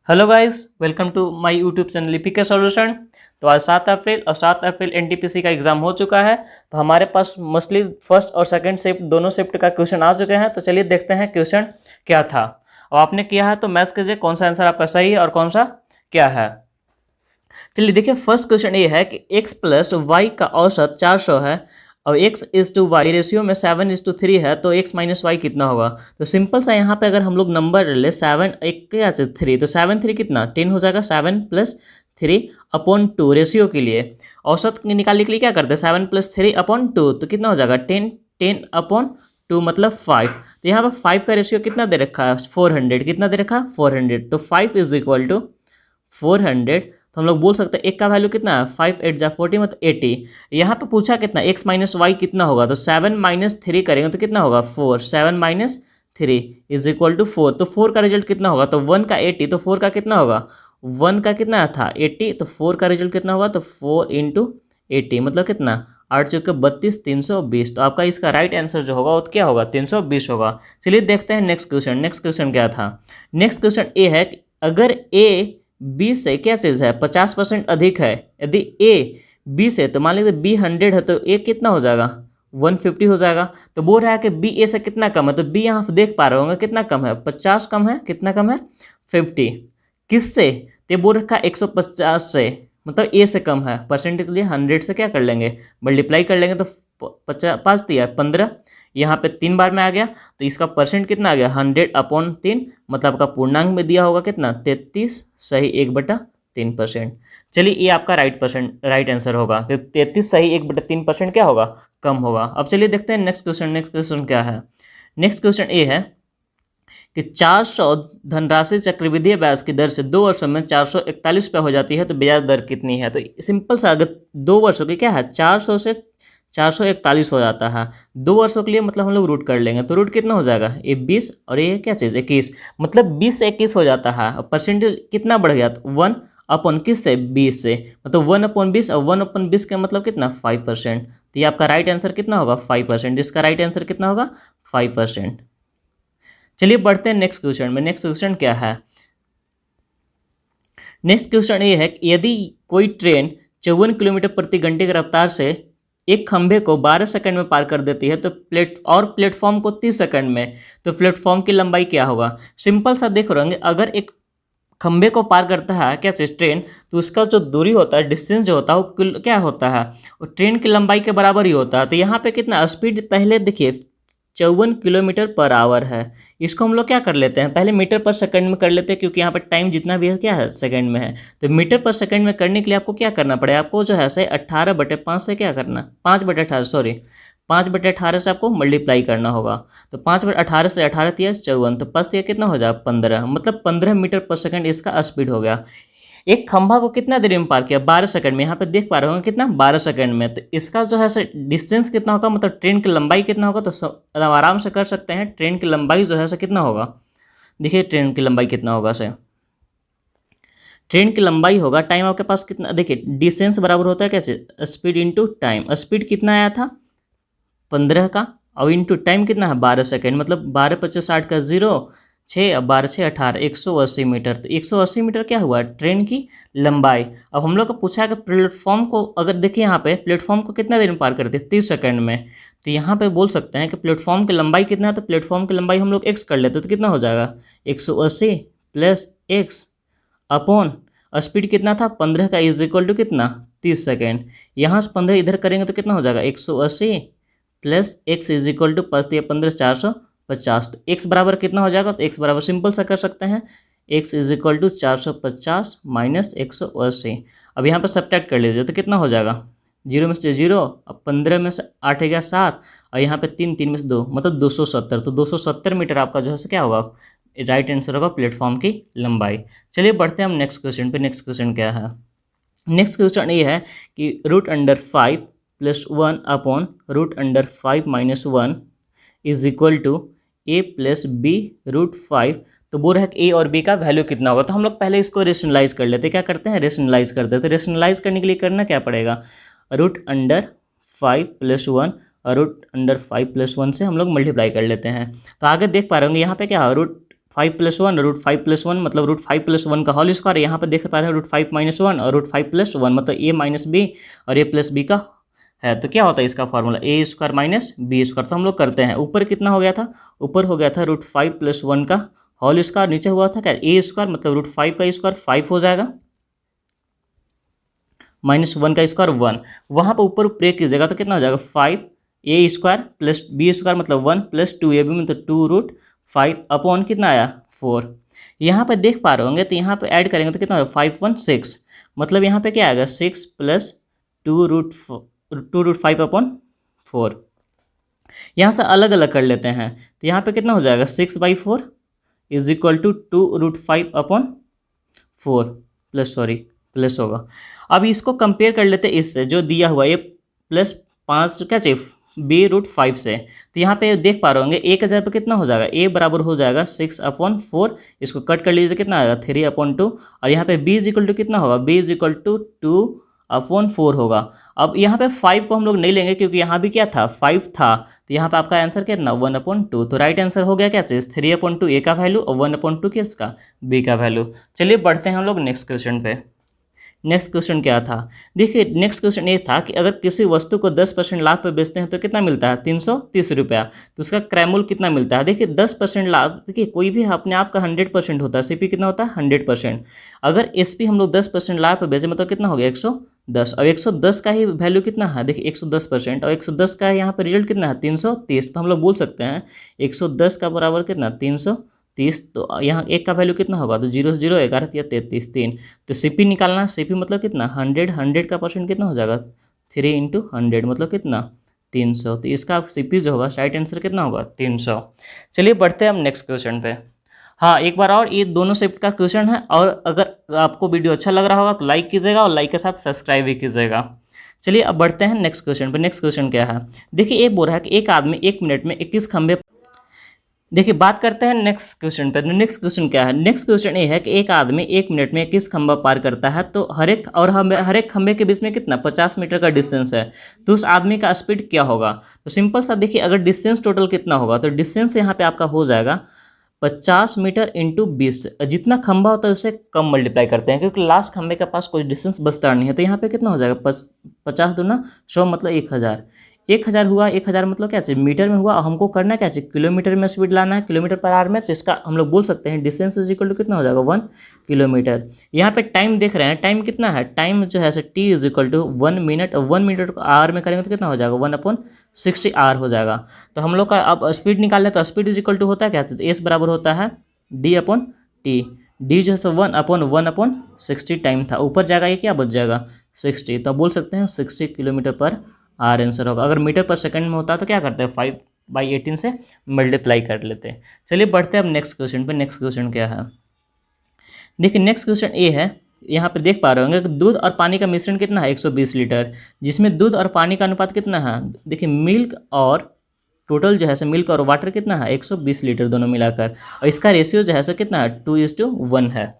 Hello guys, welcome to my YouTube channel Lipika solution. तो आज 7 अप्रैल और 7 अप्रैल एनटीपीसी का एग्जाम हो चुका है। तो हमारे पास मोस्टली फर्स्ट और सेकंड शिफ्ट दोनों शिफ्ट का क्वेश्चन आ चुके हैं। तो चलिए देखते हैं क्वेश्चन क्या था। और आपने किया है तो मैच कीजिए कौन सा आंसर आपका सही है और कौन सा क्या है। चलिए देखिए, फर्स्ट क्वेश्चन ये है कि x प्लस वाई का औसत 400 है और x is to y ratio में 7:3 है, तो x माइनस वाई कितना होगा। तो सिंपल सा यहाँ पे अगर हम लोग नंबर ले 7 एक क्या 3, तो 7 3 कितना 10 हो जाएगा। 7+3/2 रेशियो के लिए औसत निकालने के लिए क्या करते हैं, 7+3/2 तो कितना हो जाएगा 10/2 मतलब 5। तो यहाँ पर 5 का रेशियो कितना दे रखा है 400, कितना दे रखा है 400। तो 5 इज इक्वल टू 400। तो हम लोग बोल सकते हैं एक का वैल्यू कितना है 5 8 जा 40 मतलब 80। यहाँ पे पूछा कितना x माइनस वाई कितना होगा, तो 7-3 करेंगे तो कितना होगा 4। 7-3 इज इक्वल टू 4। तो 4 का रिजल्ट कितना होगा, तो 1 का 80 तो 4 का कितना होगा, 1 का कितना था 80 तो 4 का रिजल्ट कितना होगा, तो 4 × 80 मतलब कितना 8 चौके 32 320। तो आपका इसका राइट आंसर जो होगा वो क्या होगा 320 होगा। चलिए देखते हैं नेक्स्ट क्वेश्चन। नेक्स्ट क्वेश्चन क्या था। नेक्स्ट क्वेश्चन ए है कि अगर ए बी से क्या चीज़ है 50% अधिक है। यदि ए बी से, तो मान लीजिए बी 100 है तो ए कितना हो जाएगा 150 हो जाएगा। तो बोल रहा है कि बी ए से कितना कम है, तो बी यहाँ देख पा रहे होंगे कितना कम है 50 कम है, कितना कम है 50। किससे, तो ये बोल रखा है 150 से, मतलब ए से कम है। परसेंटेज के लिए 100 से क्या कर लेंगे मल्टीप्लाई कर लेंगे, तो 50 5 दिया 15, यहाँ पे 3 बार में आ गया। तो इसका परसेंट कितना आ गया 100/3, मतलब आपका पूर्णांक में दिया होगा कितना 33 सही 1/3%। चलिए ये आपका राइट आंसर होगा कि 33 सही 1/3% क्या होगा कम होगा। अब चलिए देखते हैं नेक्स्ट क्वेश्चन। नेक्स्ट क्वेश्चन क्या है। नेक्स्ट क्वेश्चन ये है कि 400 धनराशि चक्रवृद्धि ब्याज की दर से 2 वर्षों में 441 रुपये हो जाती है, तो ब्याज दर कितनी है। तो सिंपल सा, अगर 2 वर्षों की क्या है 400 से 441 हो जाता है 2 वर्षों के लिए, मतलब हम लोग रूट कर लेंगे तो रूट कितना हो जाएगा ये 20 और ये क्या चीज़ 21, मतलब 20 से 21 हो जाता है। और परसेंटेज कितना बढ़ गया, 1/, किस से 20 से, मतलब 1/20 और 1/20 का मतलब कितना 5%। तो ये आपका राइट आंसर कितना होगा 5%। इसका राइट आंसर कितना होगा 5%। चलिए बढ़ते हैं नेक्स्ट क्वेश्चन में। नेक्स्ट क्वेश्चन क्या है। नेक्स्ट क्वेश्चन ये है कि यदि कोई ट्रेन 54 किलोमीटर प्रति घंटे की रफ्तार से एक खंभे को 12 सेकंड में पार कर देती है, तो प्लेटफॉर्म को 30 सेकंड में, तो प्लेटफॉर्म की लंबाई क्या होगा। सिंपल सा देख रहे होंगे, अगर एक खंभे को पार करता है कैसे ट्रेन, तो उसका जो दूरी होता है डिस्टेंस जो होता है वो क्या होता है, वो ट्रेन की लंबाई के बराबर ही होता है। तो यहाँ पे कितना स्पीड पहले देखिए 54 किलोमीटर पर आवर है। इसको हम लोग क्या कर लेते हैं पहले मीटर पर सेकंड में कर लेते हैं, क्योंकि यहाँ पर टाइम जितना भी है क्या है सेकंड में है। तो मीटर पर सेकंड में करने के लिए आपको क्या करना पड़ेगा, आपको जो है से 18/5 से क्या करना 5/18 सॉरी 5/18 से आपको मल्टीप्लाई करना होगा। तो 5/18 से 18 तिया 54, तो 5 तिया कितना हो जाएगा 15, मतलब 15 मीटर पर सेकंड इसका स्पीड हो गया। एक खंभा को कितना देर में पार किया 12 सेकंड में, यहाँ पे देख पा रहे होंगे कितना 12 सेकंड में। तो इसका जो है डिस्टेंस कितना होगा, मतलब ट्रेन की लंबाई कितना होगा, तो आराम से कर सकते हैं। ट्रेन की लंबाई जो है कितना होगा, देखिए ट्रेन की लंबाई कितना होगा से, ट्रेन की लंबाई होगा टाइम आपके पास कितना, देखिए डिस्टेंस बराबर होता है कैसे स्पीड इंटू टाइम। स्पीड कितना आया था 15 का, और इंटू टाइम कितना है 12 सेकेंड, मतलब 12×5 = 60 का 0 6 और 12×6 = 18 180 मीटर। तो 180 मीटर क्या हुआ ट्रेन की लंबाई। अब हम लोग को पूछा है कि प्लेटफॉर्म को, अगर देखिए यहाँ पे प्लेटफॉर्म को कितना देर में पार करते हैं 30 सेकंड में। तो यहाँ पे बोल सकते हैं कि प्लेटफॉर्म की लंबाई कितना है, तो प्लेटफॉर्म की लंबाई हम लोग x कर लेते हैं, तो कितना हो जाएगा 180 + x अपॉन स्पीड कितना था 15 का इज इक्वल टू कितना 30 सेकेंड। यहाँ से 15 इधर करेंगे तो कितना हो जाएगा 180 + x इज इक्वल टू 5 × 15 450। तो x बराबर कितना हो जाएगा, तो x बराबर सिंपल सा कर सकते हैं x is equal to 450 minus 180। अब यहाँ पर सब्ट्रैक्ट कर लीजिए तो कितना हो जाएगा 0 में से 0, अब 15 में से 8 गया 7, और यहाँ पे 3 3 में से 2 मतलब 270। तो 270 मीटर आपका जो है क्या होगा राइट आंसर होगा प्लेटफॉर्म की लंबाई। चलिए बढ़ते हैं हम नेक्स्ट क्वेश्चन पे। नेक्स्ट क्वेश्चन क्या है। नेक्स्ट क्वेश्चन ये है कि √5 + 1 upon √5 - 1 is equal to a + b √5। तो बोल रहा है कि a और b का वैल्यू कितना होगा। तो हम लोग पहले इसको रेशनलाइज कर लेते हैं। क्या करते हैं रेशनलाइज करते हैं। तो रेशनलाइज करने के लिए करना क्या पड़ेगा, √5 + 1 और √5 + 1 से हम लोग मल्टीप्लाई कर लेते हैं। तो आगे देख पा रहे होंगे यहाँ पे क्या 5+1 √5+1 मतलब √5+1 का होल स्क्वायर। यहाँ पर देख पा रहे हैं √5 - 1 और √5+1 मतलब a - b और a + b का है। तो क्या होता है इसका फॉर्मूला a² - b²। तो हम लोग करते हैं, ऊपर कितना हो गया था, ऊपर हो गया था √5+1 का होल स्क्वायर, नीचे हुआ था क्या a² मतलब √5 का स्क्वायर 5 हो जाएगा, -1 का स्क्वायर 1। वहाँ पर ऊपर प्रे कीजिएगा तो कितना हो जाएगा 5a² + b² मतलब 1 + 2ab मतलब 2√5 अपॉन कितना आया 4। यहाँ पे देख पा रहे होंगे तो यहाँ पे ऐड करेंगे तो कितना होगा 5 1 6 मतलब यहाँ पे क्या आएगा 6 + 2√5 अपॉन 4। यहाँ से अलग अलग कर लेते हैं तो यहाँ पे कितना हो जाएगा 6/4 = 2√5 अपॉन 4 प्लस होगा। अब इसको कंपेयर कर लेते हैं इससे जो दिया हुआ a + 5 क्या चाहिए b√5 से। तो यहाँ पे देख पा रहे होंगे 1000 पे कितना हो जाएगा a बराबर हो जाएगा 6/4, इसको कट कर लीजिए तो कितना आएगा 3/2 और यहाँ पे b = कितना होगा b = 2/4 होगा। अब यहाँ पे 5 को हम लोग नहीं लेंगे क्योंकि यहाँ भी क्या था 5 था, तो यहाँ पे आपका आंसर कितना 1/2। तो राइट आंसर हो गया क्या चीज़ 3/2 a का वैल्यू और 1/2 किसका b का वैल्यू। चलिए बढ़ते हैं हम लोग नेक्स्ट क्वेश्चन पे। नेक्स्ट क्वेश्चन क्या था, देखिए नेक्स्ट क्वेश्चन ये था कि अगर किसी वस्तु को 10% लाभ पर बेचते हैं तो कितना मिलता है 330 रुपया, तो उसका क्रय मूल्य कितना मिलता है। देखिए 10% लाभ, देखिए कोई भी अपने आप का 100% होता है, सीपी कितना होता है 100%। अगर एसपी हम लोग 10% लाभ पर बेचें मतलब कितना हो गया 110, और 110 का ही वैल्यू कितना है, देखिए 110% और 110 का यहाँ पर रिजल्ट कितना है 330, तो हम लोग बोल सकते हैं 110 का बराबर कितना 330। तो यहाँ एक का वैल्यू कितना होगा तो 0 से 0 11 या 33 3। तो सीपी निकालना, सीपी मतलब कितना 100 का परसेंट कितना हो जाएगा 3 × 100 मतलब कितना 300। तो इसका सीपी जो होगा राइट आंसर कितना होगा 300। चलिए बढ़ते हैं हम नेक्स्ट क्वेश्चन पे। हाँ एक बार और, ये दोनों शिफ्ट का क्वेश्चन है और अगर आपको वीडियो अच्छा लग रहा होगा तो लाइक कीजिएगा और लाइक के साथ सब्सक्राइब भी कीजिएगा। चलिए अब बढ़ते हैं नेक्स्ट क्वेश्चन पे। नेक्स्ट क्वेश्चन क्या है, देखिए ये बोल रहा है कि एक आदमी 1 मिनट में 21 खंभे, देखिए बात करते हैं नेक्स्ट क्वेश्चन पे। नेक्स्ट क्वेश्चन क्या है, नेक्स्ट क्वेश्चन ये है कि एक आदमी 1 मिनट में 21 खंभा पार करता है, तो हर एक खंभे के बीच में कितना 50 मीटर का डिस्टेंस है, तो उस आदमी का स्पीड क्या होगा। तो सिंपल सा देखिए, अगर डिस्टेंस टोटल कितना होगा तो डिस्टेंस यहाँ पे आपका हो जाएगा 50 मीटर × 20। जितना खंभा होता है उससे कम मल्टीप्लाई करते हैं क्योंकि लास्ट खंभे के पास कोई डिस्टेंस बचता नहीं है। तो यहाँ पे कितना हो जाएगा 50 दूना 100 मतलब 1000। 1000 हुआ, 1000 मतलब क्या चाहिए मीटर में हुआ, और हमको करना क्या चाहिए किलोमीटर में स्पीड लाना है, किलोमीटर पर आवर में। तो इसका हम लोग बोल सकते हैं डिस्टेंस = कितना हो जाएगा 1 किलोमीटर। यहाँ पे टाइम देख रहे हैं, टाइम कितना है, टाइम जो है t = 1 मिनट, और 1 मिनट को आवर में करेंगे तो कितना हो जाएगा 1/60 आवर हो जाएगा। तो हम लोग का अब स्पीड निकाल लें तो स्पीड = होता है क्या, तो एस बराबर होता है d/t। डी जो है 1/1/60 टाइम था, ऊपर जाएगा ये क्या बच जाएगा 60, तो बोल सकते हैं 60 किलोमीटर पर आर आंसर होगा। अगर मीटर पर सेकंड में होता तो क्या करते हैं 5/18 से मल्टीप्लाई कर लेते हैं। चलिए बढ़ते हैं अब नेक्स्ट क्वेश्चन पे। नेक्स्ट क्वेश्चन क्या है, देखिए नेक्स्ट क्वेश्चन ये है, यहाँ पे देख पा रहे होंगे कि दूध और पानी का मिश्रण कितना है 120 लीटर, जिसमें दूध और पानी का अनुपात कितना है, देखिए मिल्क और टोटल जो है मिल्क और वाटर कितना है 120 लीटर दोनों मिलाकर, और इसका रेशियो जो है कितना है 2:1 है।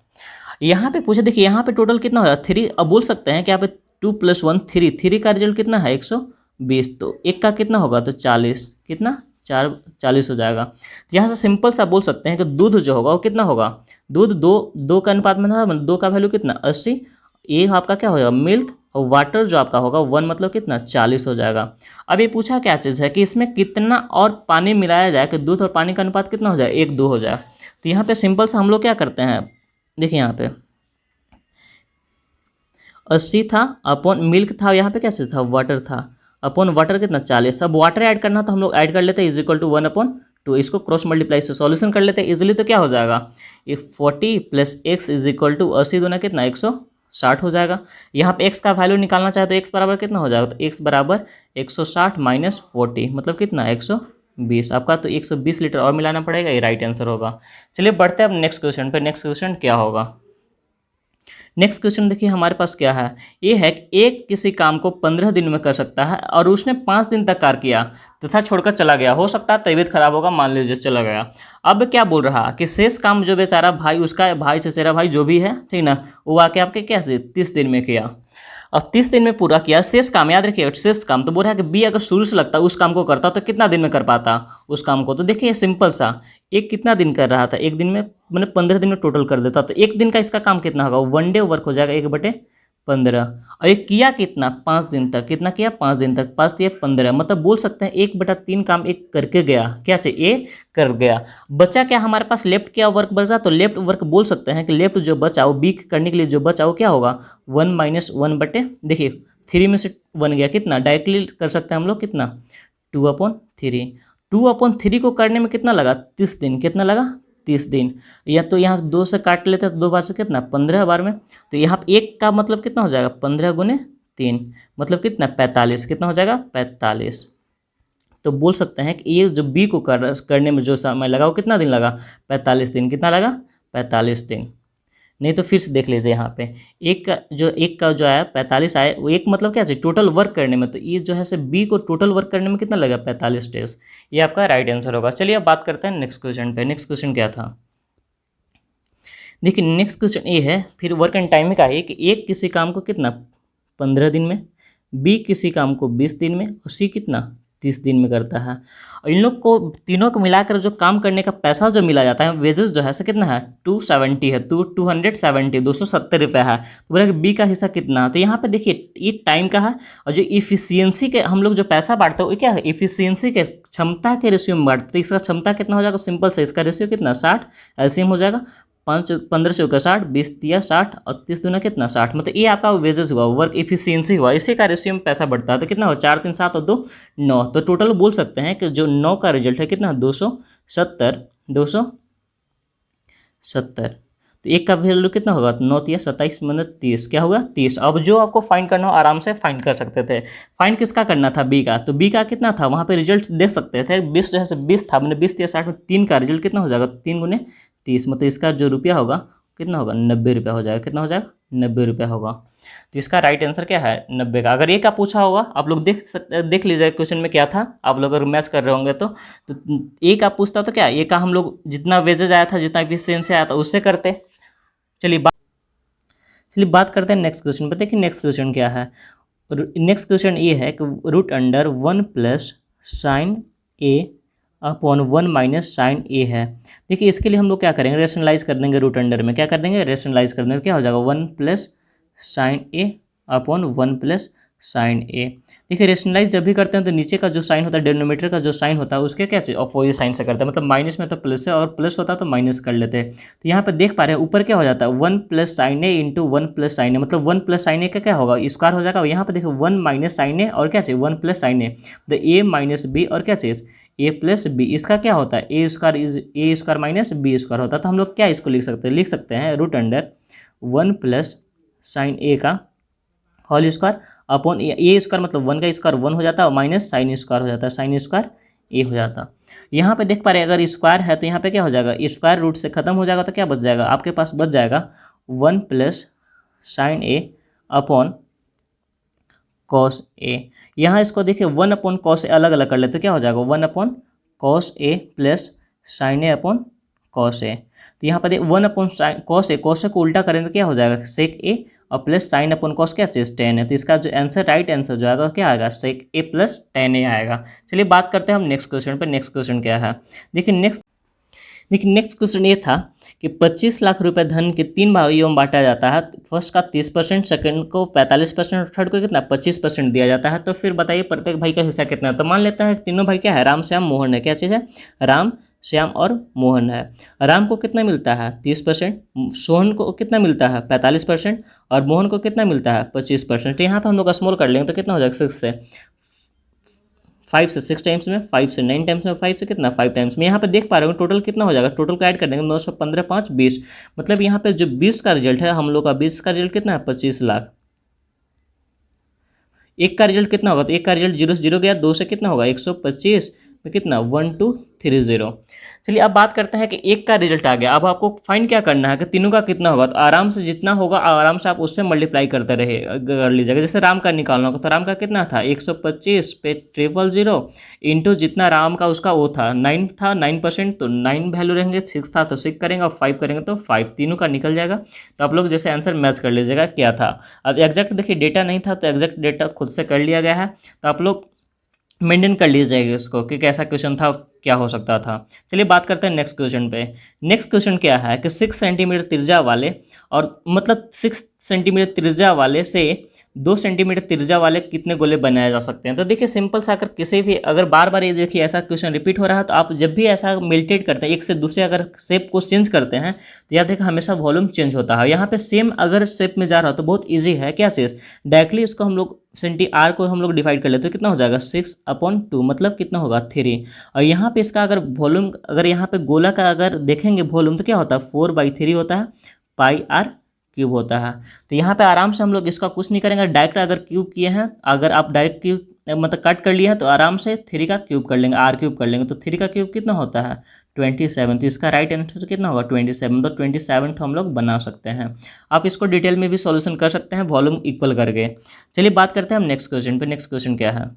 यहाँ पे पूछे, देखिए यहाँ पे टोटल कितना होगा 3, अब बोल सकते हैं कि यहाँ पे 2 + 1 3, 3 का रिजल्ट कितना है 120, तो एक का कितना होगा तो 40, कितना 40 हो जाएगा। तो यहाँ से सिंपल सा बोल सकते हैं कि दूध जो होगा वो कितना होगा, दूध 2 का अनुपात में था, 2 का वैल्यू कितना 80, ये आपका क्या हो जाएगा मिल्क, और वाटर जो आपका होगा 1 मतलब कितना 40 हो जाएगा। अब ये पूछा क्या चीज़ है कि इसमें कितना और पानी मिलाया जाए कि दूध और पानी का अनुपात कितना हो जाए 1:2 हो जाए। तो यहाँ पे सिंपल सा हम लोग क्या करते हैं, देखिए यहाँ पे 80 था अपॉन मिल्क था, यहाँ पे कैसे था वाटर था, अपॉन वाटर कितना 40। अब वाटर ऐड करना तो हम लोग ऐड कर लेते हैं = 1/2, इसको क्रॉस मल्टीप्लाई से सॉल्यूशन कर लेते हैं इजीली। तो क्या हो जाएगा ये 40 + x = 80 दूना कितना 160 हो जाएगा। यहाँ पे x का वैल्यू निकालना चाहे तो x बराबर कितना हो जाएगा, तो x बराबर 160 - 40 मतलब कितना 120 आपका। तो 120 लीटर और मिलाना पड़ेगा, ये राइट आंसर होगा। चलिए बढ़ते हैं अब नेक्स्ट क्वेश्चन पे। नेक्स्ट क्वेश्चन क्या होगा, नेक्स्ट क्वेश्चन देखिए हमारे पास क्या है, ये है कि एक किसी काम को 15 दिन में कर सकता है और उसने 5 दिन तक कार्य किया तथा छोड़कर चला गया, हो सकता है तबीयत खराब होगा, मान लीजिए चला गया। अब क्या बोल रहा कि शेष काम जो बेचारा भाई, उसका भाई चचेरा भाई जो भी है ठीक ना, वो आके आपके कैसे 30 दिन में किया, और 30 दिन में पूरा किया। शेष काम याद रखिए, शेष काम तो बोल रहा है कि बी अगर शुरू से लगता उस काम को करता तो कितना दिन में कर पाता उस काम को। तो देखिए सिंपल सा, एक कितना दिन कर रहा था, एक दिन में मैंने 15 दिन में टोटल कर देता, तो एक दिन का इसका काम कितना होगा, 1 डे वर्क हो जाएगा 1/15। और ये किया कितना, 5 दिन तक, कितना किया 5 दिन तक, 5 दिया 15, मतलब बोल सकते हैं 1/3 काम एक करके गया, क्या से ए कर गया। बचा क्या हमारे पास, लेफ्ट क्या वर्क बचा, तो लेफ्ट वर्क बोल सकते हैं कि लेफ्ट जो बचा वो बी करने के लिए जो बचा वो क्या होगा 1 - 1 देखिए 3 में से 1 गया, कितना डायरेक्टली कर सकते हैं हम लोग, कितना 2/3। 2/3 को करने में कितना लगा 30 दिन, कितना लगा 30 दिन। या तो यहाँ 2 से काट लेते हैं तो 2 बार से कितना 15 बार में, तो यहाँ पे एक का मतलब कितना हो जाएगा 15 × 3 मतलब कितना 45, कितना हो जाएगा 45। तो बोल सकते हैं कि ये जो बी को करने में जो समय लगा वो कितना दिन लगा 45 दिन, कितना लगा 45 दिन। नहीं तो फिर से देख लीजिए यहाँ पे एक का जो आया 45 आया, वो एक मतलब क्या है टोटल वर्क करने में, तो ये जो है से बी को टोटल वर्क करने में कितना लगा 45 डेज। ये आपका राइट आंसर होगा। चलिए अब बात करते हैं नेक्स्ट क्वेश्चन पे। नेक्स्ट क्वेश्चन क्या था, देखिए नेक्स्ट क्वेश्चन ये है, फिर वर्क एंड टाइम का है कि एक किसी काम को कितना 15 दिन में, बी किसी काम को 20 दिन में, और सी कितना 30 दिन में करता है। और इन लोग को तीनों को मिलाकर जो काम करने का पैसा जो मिला जाता है, वेजेस जो है से कितना है 270 है, 270 270 रुपये है। तो बोला कि बी का हिस्सा कितना, तो यहाँ पे देखिए ये टाइम का है, और जो इफिशियंसी के हम लोग जो पैसा बांटते हैं वो क्या है इफिशियंसी के क्षमता के रेशियो में बांटते, तो इसका क्षमता कितना हो जाएगा, सिंपल से इसका रेशियो कितना 60, एलसीएम हो जाएगा 15 से होकर 60, 20 दिया 60 और 30 दूना कितना 60, मतलब ये आपका वेजेस हुआ, वर्क इफिशियंसी हुआ, इसी का रेशियो में पैसा बढ़ता है। तो कितना हो 4 3 7 और 2 9, तो टोटल बोल सकते हैं कि जो 9 का रिजल्ट है कितना 270 270। तो एक का वैल्यू कितना होगा 9 या 27 मतलब 30, क्या होगा 30। अब जो आपको फाइंड करना हो आराम से फाइंड कर सकते थे। फाइंड किसका करना था बी का, तो बी का कितना था वहाँ पे रिजल्ट देख सकते थे 20 जो है 20 था, मैंने 20 या 60 में 3 का रिजल्ट कितना हो जाएगा 3 × 30, मतलब इसका जो रुपया होगा कितना होगा 90 रुपया हो जाएगा, कितना हो जाएगा 90 रुपया होगा। तो इसका राइट आंसर क्या है 90 का। अगर ये का पूछा होगा आप लोग देख लीजिए क्वेश्चन में क्या था, आप लोग अगर मैच कर रहे होंगे तो ए का पूछता तो क्या ये का हम लोग जितना वेजेज आया था जितना एफिशिएंसी आया था उससे करते। चलिए बात करते हैं नेक्स्ट क्वेश्चन पर। देखिए नेक्स्ट क्वेश्चन क्या है, नेक्स्ट क्वेश्चन ये है कि root under 1 + sin a upon 1 - sin a है। देखिए इसके लिए हम लोग क्या करेंगे रेशनलाइज कर देंगे, रूट अंडर में क्या कर देंगे रेशनलाइज कर देंगे, क्या हो जाएगा 1 + sin a upon 1 + sin a। देखिए रेशनलाइज जब भी करते हैं तो नीचे का जो साइन होता है डिनोमिनेटर का जो साइन होता है उसके क्या चाहिए अपोजिट साइन से करते हैं, मतलब माइनस में तो प्लस है और प्लस होता है तो माइनस कर लेते हैं। तो यहाँ पे देख पा रहे हैं ऊपर क्या हो जाता है 1 + sin a × 1 + sin a, मतलब 1 + sin a का क्या होगा स्क्वायर हो जाएगा। यहाँ पे देखो 1 - sin a और क्या चाहिए 1 + sin a, तो a - b और क्या चाहिए a + b, इसका क्या होता है a² इज a² - b² होता है। तो हम लोग क्या इसको लिख सकते हैं रूट अंडर 1 + sin a का होल स्क्वायर अपॉन a² मतलब 1 का स्क्वायर 1 हो जाता है और माइनस sin² हो जाता है, sin² a हो जाता है। यहाँ पे देख पा रहे हैं अगर स्क्वायर है तो यहाँ पे क्या हो जाएगा स्क्वायर रूट से खत्म हो जाएगा, तो क्या बच जाएगा आपके पास बच जाएगा 1 + sin a upon cos a। यहाँ इसको देखिए 1/cos a अलग अलग कर लेते तो क्या हो जाएगा 1/cos a + sin a upon cos a। तो यहाँ पर 1/cos a को उल्टा करें तो क्या हो जाएगा sec a और प्लस sin/cos क्या चीज़ tan है। तो इसका जो आंसर राइट आंसर जो आएगा क्या आएगा sec a + tan a आएगा। चलिए बात करते हैं हम नेक्स्ट क्वेश्चन पर। नेक्स्ट क्वेश्चन क्या है, देखिए नेक्स्ट क्वेश्चन ये था कि 25 लाख रुपए धन के 3 भाइयों में बांटा जाता है, फर्स्ट का 30%, सेकंड को 45% और थर्ड को कितना 25% दिया जाता है। तो फिर बताइए प्रत्येक भाई का हिस्सा कितना है। तो मान लेता है तीनों भाई क्या है राम श्याम मोहन है, क्या चीज़ है राम श्याम और मोहन है। राम को कितना मिलता है 30%, सोहन को कितना मिलता है 45% और मोहन को कितना मिलता है 25%। तो यहाँ पर हम लोग स्मॉल कर लेंगे तो कितना हो जाएगा 6 से 5 से 6 टाइम्स में, 5 से 9 टाइम्स में, 5 से कितना 5 टाइम्स में। यहाँ पे देख पा रहे हो टोटल कितना हो जाएगा, टोटल को ऐड कर देंगे 915 5 20, मतलब यहाँ पे जो 20 का रिजल्ट है हम लोग का 20 का रिजल्ट कितना है 25 लाख। एक का रिजल्ट कितना होगा, तो एक का रिजल्ट 0 से 0 गया, 2 से कितना होगा 125 में कितना 1230। चलिए अब बात करते हैं कि एक का रिजल्ट आ गया, अब आपको फाइंड क्या करना है कि तीनों का कितना होगा। तो आराम से जितना होगा आराम से आप उससे मल्टीप्लाई करते रहे कर लीजिएगा। जैसे राम का निकालना होगा तो राम का कितना था 125 पे 000 इंटू जितना राम का उसका वो था 9 था 9%, तो 9 वैल्यू रहेंगे, 6 था तो 6 करेंगे और 5 करेंगे तो 5, तीनों का निकल जाएगा। तो आप लोग जैसे आंसर मैच कर लीजिएगा क्या था। अब एग्जैक्ट देखिए डेटा नहीं था तो एग्जैक्ट डेटा खुद से कर लिया गया है। तो आप लोग मेंटेन कर लीजिएगा इसको कि कैसा क्वेश्चन था, क्या हो सकता था। चलिए बात करते हैं नेक्स्ट क्वेश्चन पे। नेक्स्ट क्वेश्चन क्या है कि 6 सेंटीमीटर त्रिज्या वाले और मतलब 6 सेंटीमीटर त्रिज्या वाले से 2 सेंटीमीटर त्रिज्या वाले कितने गोले बनाए जा सकते हैं। तो देखिए सिंपल सा, अगर किसी भी अगर बार बार ये देखिए ऐसा क्वेश्चन रिपीट हो रहा है तो आप जब भी ऐसा मेल्टेड करते हैं एक से दूसरे अगर शेप को चेंज करते हैं तो याद रखिए हमेशा वॉल्यूम चेंज होता है। यहाँ पे सेम अगर शेप में जा रहा हो तो बहुत ईजी है, क्या चीज़, डायरेक्टली इसको हम लोग सेंटी आर को हम लोग डिवाइड कर लेते हैं तो कितना हो जाएगा 6/2, मतलब कितना होगा 3। और यहाँ पे इसका अगर वॉल्यूम, अगर यहाँ पे गोला का अगर देखेंगे वॉल्यूम तो क्या होता है 4/3 होता है, πr³ होता है। तो यहाँ पे आराम से हम लोग इसका कुछ नहीं करेंगे, डायरेक्ट अगर क्यूब किए हैं, अगर आप डायरेक्ट क्यूब मतलब कट कर लिए हैं तो आराम से 3 का क्यूब कर लेंगे, r³ कर लेंगे तो 3 का क्यूब कितना होता है 27। तो इसका राइट आंसर कितना होगा 27। तो 27 हम लोग बना सकते हैं। आप इसको डिटेल में भी सॉल्यूशन कर सकते हैं वॉल्यूम इक्वल करके। चलिए बात करते हैं हम नेक्स्ट क्वेश्चन पे। नेक्स्ट क्वेश्चन क्या है,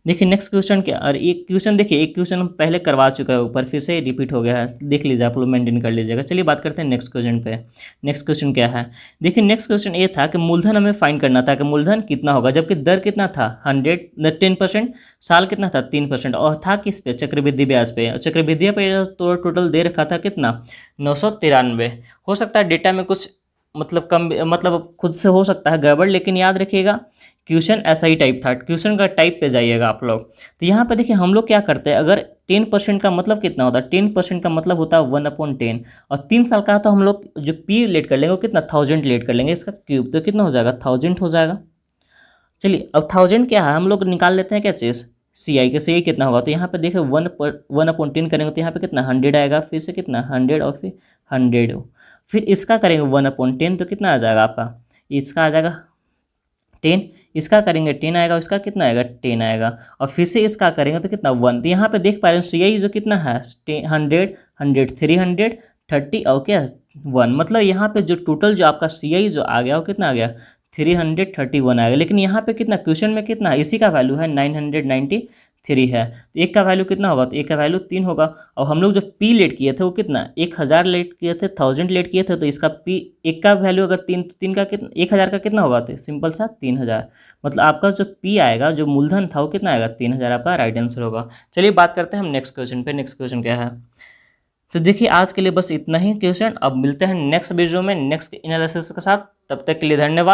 देखिए नेक्स्ट क्वेश्चन क्या, और एक क्वेश्चन देखिए, एक क्वेश्चन हम पहले करवा चुका है ऊपर, फिर से रिपीट हो गया है, देख लीजिए आप लोग मेंटेन कर लीजिएगा। चलिए बात करते हैं नेक्स्ट क्वेश्चन पे। नेक्स्ट क्वेश्चन क्या है, देखिए नेक्स्ट क्वेश्चन ये था कि मूलधन हमें फाइंड करना था कि मूलधन कितना होगा जबकि दर कितना था 10%, साल कितना था 3%, और था किस पे, चक्रवृद्धि ब्याज पे। और चक्रवृद्धि पे तो टोटल दे रखा था कितना 993। हो सकता है डेटा में कुछ मतलब कम, मतलब खुद से हो सकता है गड़बड़, लेकिन याद रखिएगा क्वेश्चन ऐसा ही टाइप था। क्वेश्चन का टाइप पे जाइएगा आप लोग। तो यहाँ पे देखिए हम लोग क्या करते हैं, अगर 10% का मतलब कितना होता है, 10% का मतलब होता है 1/10, और 3 साल का तो हम लोग जो पी लेट कर लेंगे वो कितना 1000 लेट कर लेंगे, इसका क्यूब तो कितना हो जाएगा 1000 हो जाएगा। चलिए अब 1000 क्या है हम लोग निकाल लेते हैं क्या चीज़, सी आई कितना होगा। तो यहाँ पे देखिए 1/10 करेंगे तो यहाँ पे कितना 100 आएगा, फिर से कितना 100 और फिर 100, फिर इसका करेंगे 1/10 तो कितना आ जाएगा आपका, इसका आ जाएगा 10, इसका करेंगे 10 आएगा, इसका कितना आएगा 10 आएगा, और फिर से इसका करेंगे तो कितना 1। तो यहाँ पे देख पा रहे हैं सी आई जो कितना है 100, 100, 300, 30 और क्या 1, मतलब यहाँ पे जो टोटल जो आपका सी आई जो आ गया वो कितना आ गया 331 आएगा। लेकिन यहाँ पे कितना क्वेश्चन में कितना है, इसी का वैल्यू है 993 है। तो एक का वैल्यू कितना होगा, तो एक का वैल्यू 3 होगा। और हम लोग जो पी लेट किए थे वो कितना 1000 लेट किए थे, 1000 लेट किए थे, तो इसका पी एक का वैल्यू अगर 3, तो 3 का कितना 1000 का कितना होगा, तो सिंपल सा 3000, मतलब आपका जो पी आएगा जो मूलधन था वो कितना आएगा 3000, आपका राइट आंसर होगा। चलिए बात करते हैं हम नेक्स्ट क्वेश्चन पे। नेक्स्ट क्वेश्चन क्या है, तो देखिए आज के लिए बस इतना ही क्वेश्चन। अब मिलते हैं नेक्स्ट वीडियो में नेक्स्ट एनालिसिस के साथ, तब तक के लिए धन्यवाद।